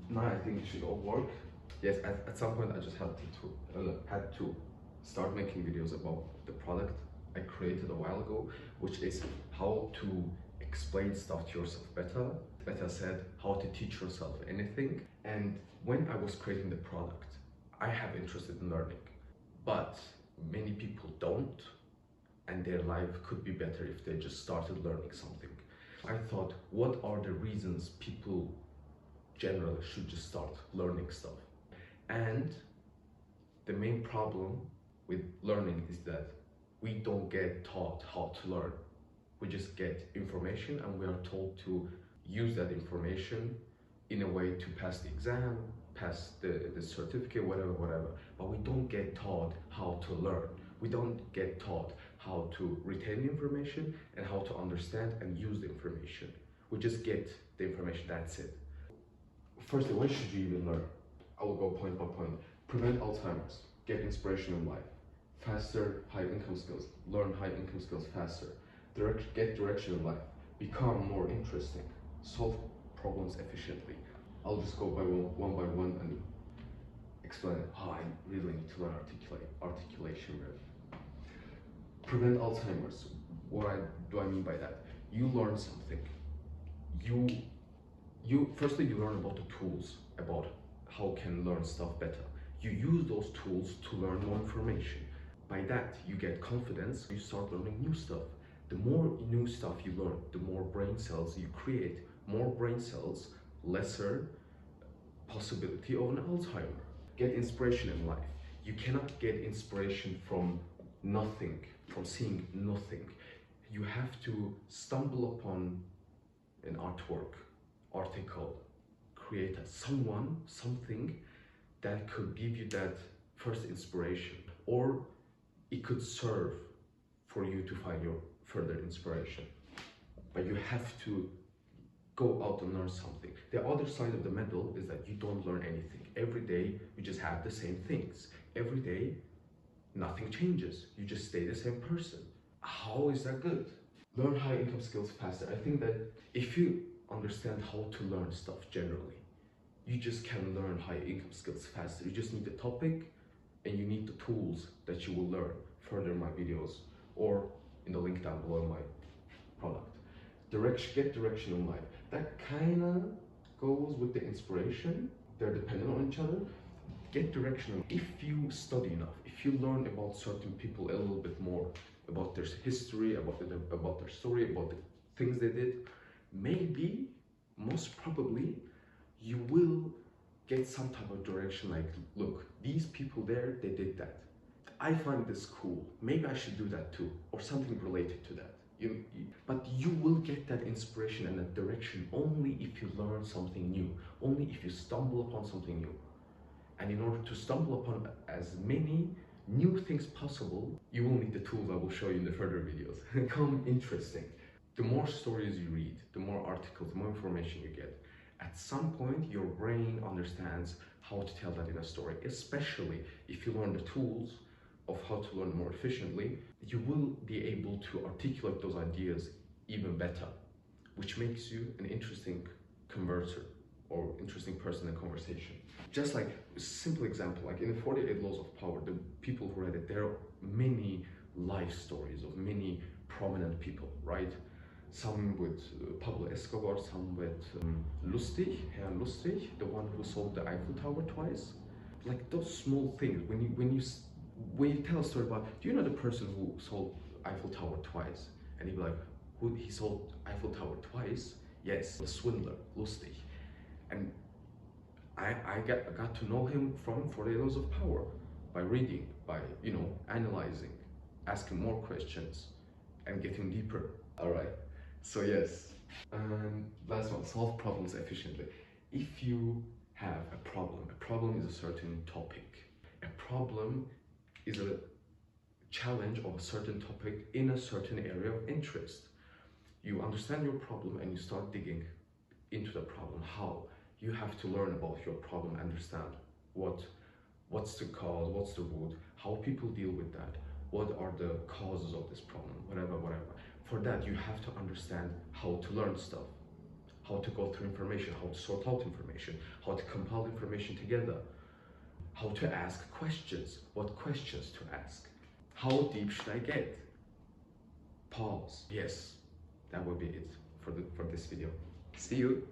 Now I think it should all work. Yes, at some point I just had to start making videos about the product I created a while ago, which is how to explain stuff to yourself better. Better said, how to teach yourself anything. And when I was creating the product, I have interest in learning, but many people don't, and their life could be better if they just started learning something. I thought, what are the reasons people generally should just start learning stuff? And the main problem with learning is that we don't get taught how to learn. We just get information and we are told to use that information in a way to pass the exam, pass the certificate, whatever. But we don't get taught how to learn. We don't get taught how to retain the information and how to understand and use the information. We just get the information, that's it. Firstly, when should you even learn? I will go point by point. Prevent Alzheimer's, get inspiration in life. Faster, high income skills, learn high income skills faster. Get direction in life, become more interesting, solve problems efficiently. I'll just go by one by one and explain how I really need to learn articulation. Prevent Alzheimer's. What do I mean by that? You learn something. Firstly you learn about the tools, about how can learn stuff better. You use those tools to learn more information. By that you get confidence, you start learning new stuff. The more new stuff you learn, the more brain cells you create. More brain cells, lesser possibility of an Alzheimer. Get inspiration in life. You cannot get inspiration from nothing, from seeing nothing. You have to stumble upon an artwork, article, create something that could give you that first inspiration, or it could serve for you to find your further inspiration. But you have to go out and learn something. The other side of the medal is that you don't learn anything. Every day you just have the same things. Every day nothing changes. You just stay the same person. How is that good? Learn high income skills faster. I think that if you understand how to learn stuff generally, you just can learn high income skills faster. You just need the topic and you need the tools that you will learn further in my videos or in the link down below in my product. Get direction in life. That kind of goes with the inspiration. They're dependent on each other. Get direction. If you study enough, if you learn about certain people a little bit more, about their history, about their story, about the things they did, maybe, most probably, you will get some type of direction like, look, these people there, they did that. I find this cool. Maybe I should do that too, or something related to that. But you will get that inspiration and that direction only if you learn something new, only if you stumble upon something new. And in order to stumble upon as many new things possible, you will need the tools I will show you in the further videos. Become interesting. The more stories you read, the more articles, the more information you get, at some point your brain understands how to tell that in a story, especially if you learn the tools of how to learn more efficiently. You will be able to articulate those ideas even better, which makes you an interesting converser or interesting person in conversation. Just like a simple example, like in the 48 Laws of Power, the people who read it, there are many life stories of many prominent people, right? Some with Pablo Escobar, some with Herr Lustig, the one who sold the Eiffel Tower twice. Like those small things, when you tell a story about, do you know the person who sold Eiffel Tower twice? And you'd be like, he sold Eiffel Tower twice? Yes, the swindler, Lustig. And I got to know him from 48 Laws of Power, by reading, by, analyzing, asking more questions, and getting deeper. All right, so yes. Last one, solve problems efficiently. If you have a problem is a certain topic. A problem is a challenge of a certain topic in a certain area of interest. You understand your problem and you start digging into the problem. How? You have to learn about your problem, understand what's the cause, what's the root, how people deal with that, what are the causes of this problem, whatever. For that, you have to understand how to learn stuff, how to go through information, how to sort out information, how to compile information together, how to ask questions, what questions to ask, how deep should I get? Pause. Yes, that will be it for this video. See you.